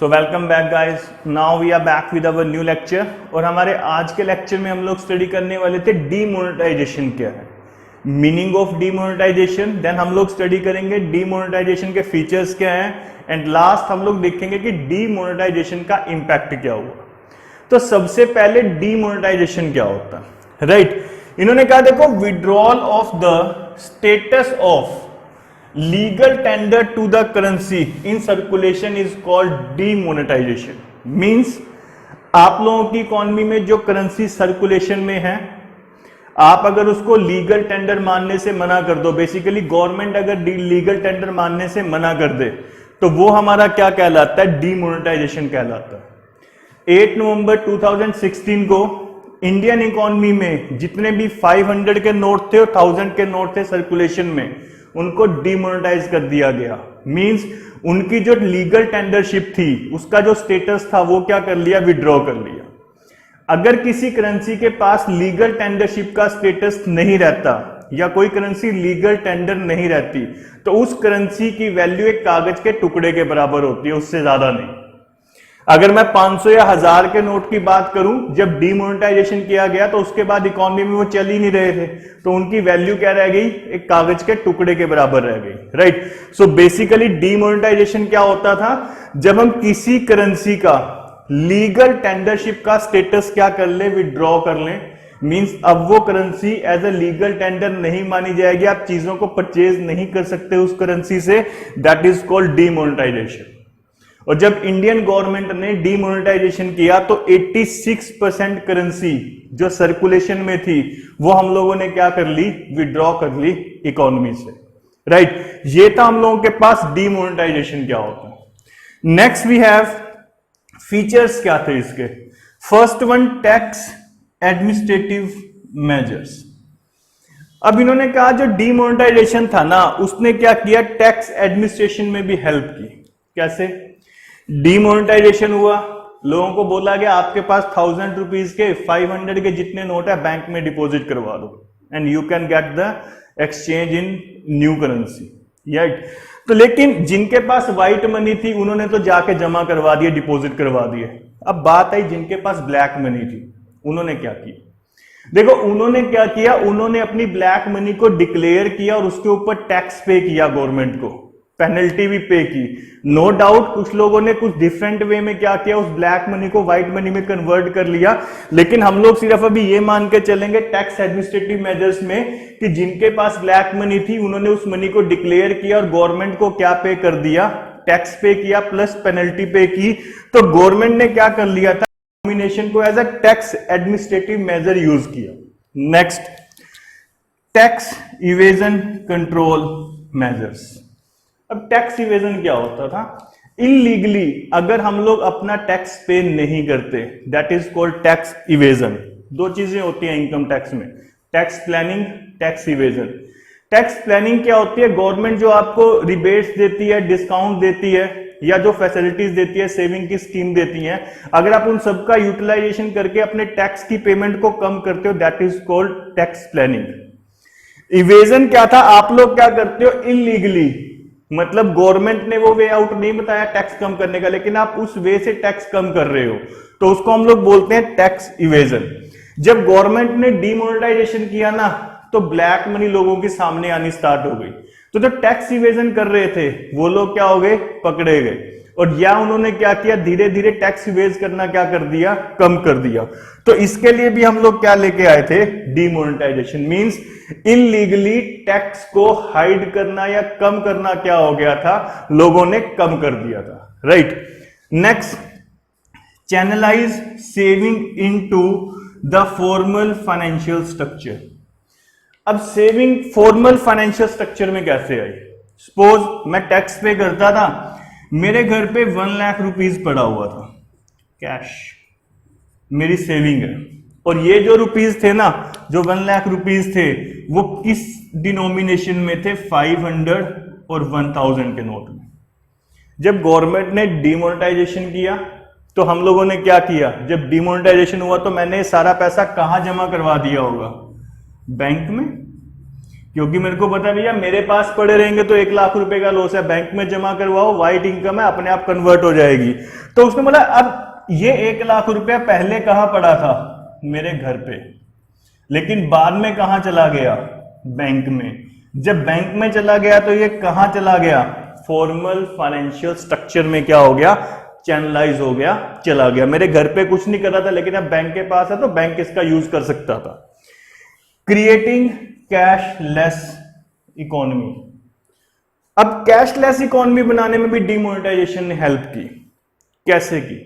So welcome back guys, now we are back with our new lecture. और हमारे आज के लेक्चर में हम लोग स्टडी करने वाले थे डीमोनेटाइजेशन क्या है, मीनिंग ऑफ डीमोनेटाइजेशन। देन हम लोग स्टडी करेंगे डीमोनेटाइजेशन के फीचर्स क्या हैं, एंड लास्ट हम लोग देखेंगे कि डीमोनेटाइजेशन का इंपैक्ट क्या हुआ। तो सबसे पहले डीमोनेटाइजेशन क्या होता है, राइट। इन्होंने कहा देखो, withdrawal of the status of legal tender to the currency in circulation is called demonetisation. Means आप लोगों की इकोनॉमी में जो करेंसी सर्कुलेशन में है, आप अगर उसको लीगल टेंडर मानने से मना कर दो, बेसिकली गवर्नमेंट अगर लीगल टेंडर मानने से मना कर दे तो वो हमारा क्या कहलाता है, डीमोनेटाइजेशन कहलाता है। 8 नवंबर 2016 को इंडियन इकोनॉमी में जितने भी 500 के नोट थे और 1000 के नोट थे सर्कुलेशन में, उनको डीमोनेटाइज कर दिया गया। मींस उनकी जो लीगल टेंडरशिप थी, उसका जो स्टेटस था वो क्या कर लिया, विड्रॉ कर लिया। अगर किसी करेंसी के पास लीगल टेंडरशिप का स्टेटस नहीं रहता या कोई करेंसी लीगल टेंडर नहीं रहती, तो उस करेंसी की वैल्यू एक कागज के टुकड़े के बराबर होती है, उससे ज्यादा नहीं। अगर मैं 500 या 1000 के नोट की बात करूं, जब डीमोनेटाइजेशन किया गया तो उसके बाद इकोनॉमी में वो चल ही नहीं रहे थे, तो उनकी वैल्यू क्या रह गई, एक कागज के टुकड़े के बराबर रह गई, राइट। सो बेसिकली डीमोनेटाइजेशन क्या होता था, जब हम किसी करेंसी का लीगल टेंडरशिप का स्टेटस क्या कर ले, विड्रॉ कर ले। मींस अब वो currency as a legal tender नहीं मानी जाएगी, आप चीजों को परचेज नहीं कर सकते उस करेंसी से, दैट इज कॉल्ड डीमोनेटाइजेशन। और जब इंडियन गवर्नमेंट ने डीमोनेटाइजेशन किया तो 86% करेंसी जो सर्कुलेशन में थी वो हम लोगों ने क्या कर ली, विड्रॉ कर ली इकोनॉमी से, राइट। ये था हम लोगों के पास डीमोनेटाइजेशन क्या होता है। नेक्स्ट वी हैव फीचर्स क्या थे इसके। First one, tax administrative measures. अब इन्होंने कहा जो डीमोनेटाइजेशन था ना, उसने क्या किया, टैक्स एडमिनिस्ट्रेशन में भी हेल्प की। कैसे? डीमोनेटाइजेशन हुआ, लोगों को बोला गया आपके पास 1000 रुपीज के 500 के जितने नोट है बैंक में डिपॉजिट करवा दो and you can get the exchange in new currency, right. तो लेकिन जिनके पास व्हाइट मनी थी उन्होंने तो जाके जमा करवा दिए, डिपॉजिट करवा दिए। अब बात आई जिनके पास ब्लैक मनी थी, उन्होंने क्या किया। देखो उन्होंने क्या किया, उन्होंने अपनी ब्लैक मनी को डिक्लेयर किया और उसके ऊपर टैक्स पे किया, गवर्नमेंट को पेनल्टी भी पे की। नो डाउट कुछ लोगों ने कुछ डिफरेंट वे में क्या किया, उस ब्लैक मनी को व्हाइट मनी में कन्वर्ट कर लिया। लेकिन हम लोग सिर्फ अभी ये मान के चलेंगे टैक्स एडमिनिस्ट्रेटिव मेजर्स में कि जिनके पास ब्लैक मनी थी उन्होंने उस मनी को डिक्लेयर किया और गवर्नमेंट को क्या पे कर दिया, टैक्स पे किया प्लस पेनल्टी पे की। तो गवर्नमेंट ने क्या कर लिया था, नॉमिनेशन को as a tax administrative measure use किया। Next, tax evasion control measures. अब टैक्स इवेजन क्या होता था, इलीगली अगर हम लोग अपना टैक्स पे नहीं करते, that is called tax evasion. दो चीजें होती हैं इनकम टैक्स में, tax planning, tax evasion. Tax planning क्या होती है, गवर्नमेंट जो आपको रिबेट्स देती है, डिस्काउंट देती है या जो फैसिलिटीज देती है, सेविंग की स्कीम देती है, अगर आप उन सबका यूटिलाइजेशन करके अपने टैक्स की पेमेंट को कम करते हो, that is called tax planning. Evasion क्या था, आप लोग क्या करते हो, इलीगली, मतलब गवर्नमेंट ने वो वे आउट नहीं बताया टैक्स कम करने का, लेकिन आप उस वे से टैक्स कम कर रहे हो, तो उसको हम लोग बोलते हैं टैक्स इवेजन। जब गवर्नमेंट ने डीमोनेटाइजेशन किया ना, तो ब्लैक मनी लोगों के सामने आनी स्टार्ट हो गई। तो जो टैक्स इवेजन कर रहे थे वो लोग क्या हो गए, पकड़े गए। और या उन्होंने क्या किया, धीरे धीरे टैक्स इवेज करना क्या कर दिया, कम कर दिया। तो इसके लिए भी हम लोग क्या लेके आए थे, डीमोनेटाइजेशन। मींस इलीगली टैक्स को हाइड करना या कम करना क्या हो गया था, लोगों ने कम कर दिया था, right. Next, channelise saving into the formal financial structure. अब सेविंग फॉर्मल फाइनेंशियल स्ट्रक्चर में कैसे आई। सपोज मैं टैक्स पे करता था, मेरे घर पे 1 लाख रुपीज पड़ा हुआ था कैश, मेरी सेविंग है, और ये जो रुपीज थे ना, जो 1 लाख रुपीज थे, वो किस डिनोमिनेशन में थे, 500 और 1000 के नोट में। जब गवर्नमेंट ने डीमोनेटाइजेशन किया तो हम लोगों ने क्या किया, जब डीमोनेटाइजेशन हुआ तो मैंने सारा पैसा कहां जमा करवा दिया होगा, बैंक में। क्योंकि मेरे को पता है भैया मेरे पास पड़े रहेंगे तो 1 लाख रुपए का लॉस है, बैंक में जमा करवाओ, वाइट इनकम है, अपने आप कन्वर्ट हो जाएगी। तो उसने बोला अब ये 1 लाख रुपया पहले कहां पड़ा था, मेरे घर पे, लेकिन बाद में कहां चला गया, बैंक में। जब बैंक में चला गया तो ये कहां चला गया, फॉर्मल फाइनेंशियल स्ट्रक्चर में क्या हो गया, चैनलाइज हो गया, चला गया। मेरे घर पे कुछ नहीं कर रहा था, लेकिन अब बैंक के पास है तो बैंक इसका यूज कर सकता था। Creating cashless economy. अब कैशलेस इकोनॉमी बनाने में भी डीमोनेटाइजेशन ने हेल्प की। कैसे की?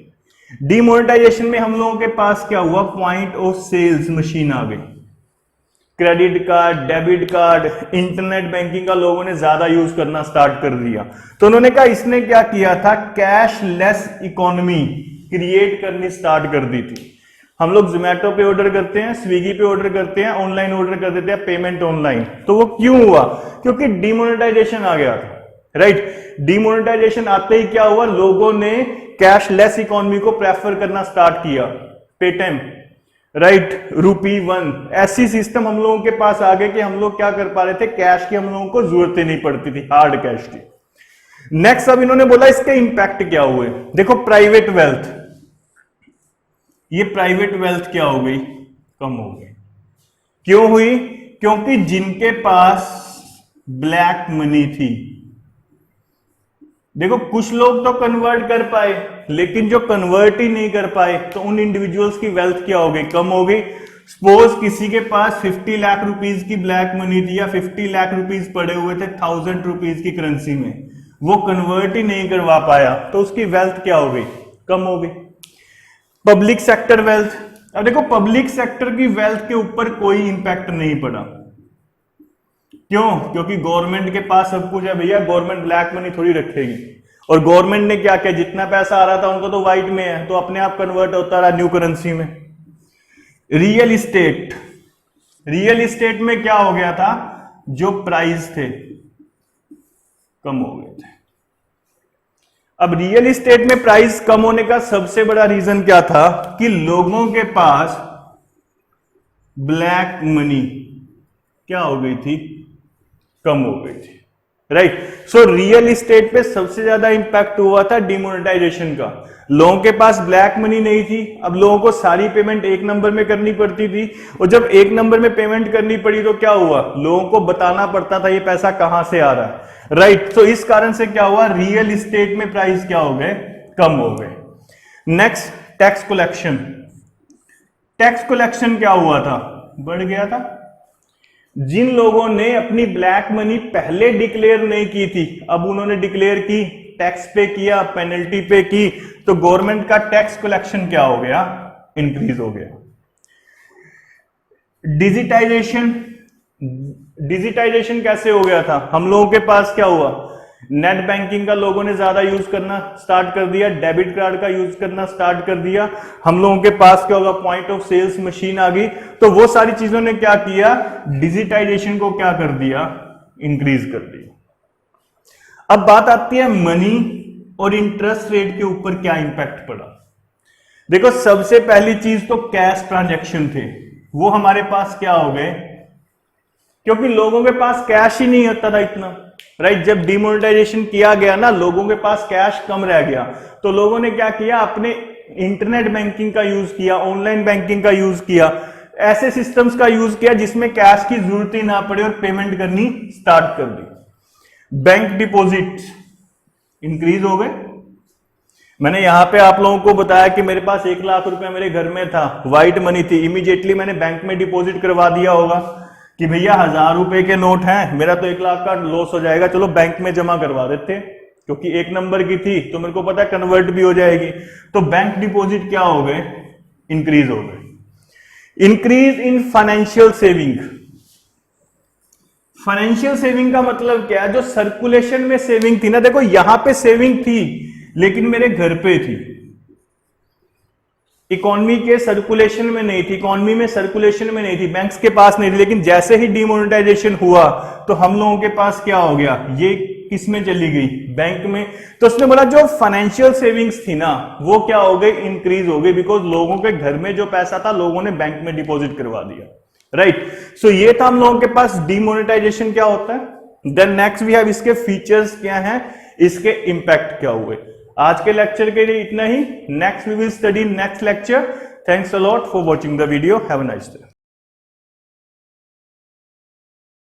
डीमोनेटाइजेशन में हम लोगों के पास क्या हुआ, पॉइंट ऑफ सेल्स मशीन आ गई, credit card, debit card, internet banking का लोगों ने ज्यादा यूज करना स्टार्ट कर दिया। तो उन्होंने कहा, इसने क्या किया था, कैशलेस इकोनॉमी क्रिएट करनी स्टार्ट कर दी थी। हम लोग जोमेटो पे ऑर्डर करते हैं, स्विगी पे ऑर्डर करते हैं, ऑनलाइन ऑर्डर कर देते हैं, पेमेंट ऑनलाइन। तो वो क्यों हुआ, क्योंकि डिमोनेटाइजेशन आ गया था, राइट। डिमोनेटाइजेशन आते ही क्या हुआ, लोगों ने कैशलेस इकोनॉमी को प्रेफर करना स्टार्ट किया। पेटीएम, राइट, ₹1 ऐसी सिस्टम हम लोगों के पास आ गए कि हम लोग क्या कर पा रहे थे, कैश की हम लोगों को जरूरत ही नहीं पड़ती थी, हार्ड कैश की। नेक्स्ट अब इन्होंने बोला इसके इंपैक्ट क्या हुए। देखो प्राइवेट वेल्थ, ये प्राइवेट वेल्थ क्या हो गई, कम हो गई। क्यों हुई, क्योंकि जिनके पास ब्लैक मनी थी, देखो कुछ लोग तो कन्वर्ट कर पाए, लेकिन जो कन्वर्ट ही नहीं कर पाए तो उन इंडिविजुअल्स की वेल्थ क्या हो गई, कम हो गई। सपोज किसी के पास 50 लाख रुपीस की ब्लैक मनी थी या 50 लाख रुपीस पड़े हुए थे 1000 रुपीस की करेंसी में, वो कन्वर्ट ही नहीं करवा पाया तो उसकी वेल्थ क्या हो गई, कम हो गई। पब्लिक सेक्टर वेल्थ, अब देखो पब्लिक सेक्टर की वेल्थ के ऊपर कोई इंपैक्ट नहीं पड़ा। क्यों, क्योंकि गवर्नमेंट के पास सब कुछ है भैया, गवर्नमेंट ब्लैक मनी थोड़ी रखेगी। और गवर्नमेंट ने क्या किया, जितना पैसा आ रहा था उनको तो व्हाइट में है, तो अपने आप कन्वर्ट होता रहा न्यू करेंसी में। रियल इस्टेट, रियल इस्टेट में क्या हो गया था, जो प्राइस थे कम हो गए थे। अब रियल इस्टेट में प्राइस कम होने का सबसे बड़ा रीजन क्या था, कि लोगों के पास ब्लैक मनी क्या हो गई थी, कम हो गई थी, राइट। सो रियल इस्टेट पे सबसे ज्यादा इंपैक्ट हुआ था डिमोनेटाइजेशन का। लोगों के पास ब्लैक मनी नहीं थी, अब लोगों को सारी पेमेंट एक नंबर में करनी पड़ती थी, और जब एक नंबर में पेमेंट करनी पड़ी तो क्या हुआ, लोगों को बताना पड़ता था ये पैसा कहां से आ रहा है, राइट। तो इस कारण से क्या हुआ, रियल इस्टेट में प्राइस क्या हो गए, कम हो गए। Next, tax collection. Tax collection क्या हुआ था, बढ़ गया था। जिन लोगों ने अपनी ब्लैक मनी पहले डिक्लेयर नहीं की थी, अब उन्होंने डिक्लेयर की, टैक्स पे किया, पेनल्टी पे की, तो गवर्नमेंट का टैक्स कलेक्शन क्या हो गया, इंक्रीज हो गया। डिजिटाइजेशन, डिजिटाइजेशन कैसे हो गया था, हम लोगों के पास क्या हुआ, नेट बैंकिंग का लोगों ने ज्यादा यूज करना स्टार्ट कर दिया, डेबिट कार्ड का यूज करना स्टार्ट कर दिया, हम लोगों के पास क्या होगा, पॉइंट ऑफ सेल्स मशीन आ गई। तो वो सारी चीजों ने क्या किया, डिजिटाइजेशन को क्या कर दिया, इंक्रीज कर दिया। अब बात आती है मनी और इंटरेस्ट रेट के ऊपर क्या इंपैक्ट पड़ा। देखो सबसे पहली चीज तो कैश ट्रांजैक्शन थे, वो हमारे पास क्या हो गए, क्योंकि लोगों के पास कैश ही नहीं होता था इतना, राइट। जब डिमोनेटाइजेशन किया गया ना, लोगों के पास कैश कम रह गया, तो लोगों ने क्या किया, अपने इंटरनेट बैंकिंग का यूज किया, ऑनलाइन बैंकिंग का यूज किया, ऐसे सिस्टम्स का यूज किया जिसमें कैश की जरूरत ही ना पड़े और पेमेंट करनी स्टार्ट कर दी। बैंक डिपॉजिट इंक्रीज हो गए। मैंने यहां पे आप लोगों को बताया कि मेरे पास 1 लाख रुपए मेरे घर में था, व्हाइट मनी थी, इमीडिएटली मैंने बैंक में डिपॉजिट करवा दिया होगा कि भैया 1000 रुपए के नोट हैं, मेरा तो 1 लाख का लॉस हो जाएगा, चलो बैंक में जमा करवा देते, क्योंकि 1 नंबर की थी तो मेरे को पता है कन्वर्ट भी हो जाएगी। तो बैंक डिपॉजिट क्या हो गए, इंक्रीज हो गए। Increase in financial saving. Financial saving का मतलब क्या है, जो सर्कुलेशन में सेविंग थी ना, देखो यहां पे सेविंग थी लेकिन मेरे घर पे थी, इकोनॉमी के सर्कुलेशन में नहीं थी, इकोनॉमी में सर्कुलेशन में नहीं थी, बैंक्स के पास नहीं थी। लेकिन जैसे ही डिमोनेटाइजेशन हुआ तो हम लोगों के पास क्या हो गया, ये किस में चली गई, बैंक में। तो उसने बोला जो फाइनेंशियल सेविंग्स थी ना, वो क्या हो गई, इंक्रीज हो गई, बिकॉज लोगों के घर में जो पैसा था लोगों ने बैंक में डिपॉजिट करवा दिया, राइट। सो ये था हम लोगों के पास डीमोनेटाइजेशन क्या होता है। देन नेक्स्ट वी हैव इसके फीचर्स क्या हैं, इसके इंपैक्ट क्या हुए। आज के लेक्चर के लिए इतना ही। Next we will study next lecture. Thanks a lot for watching the video. Have a nice day.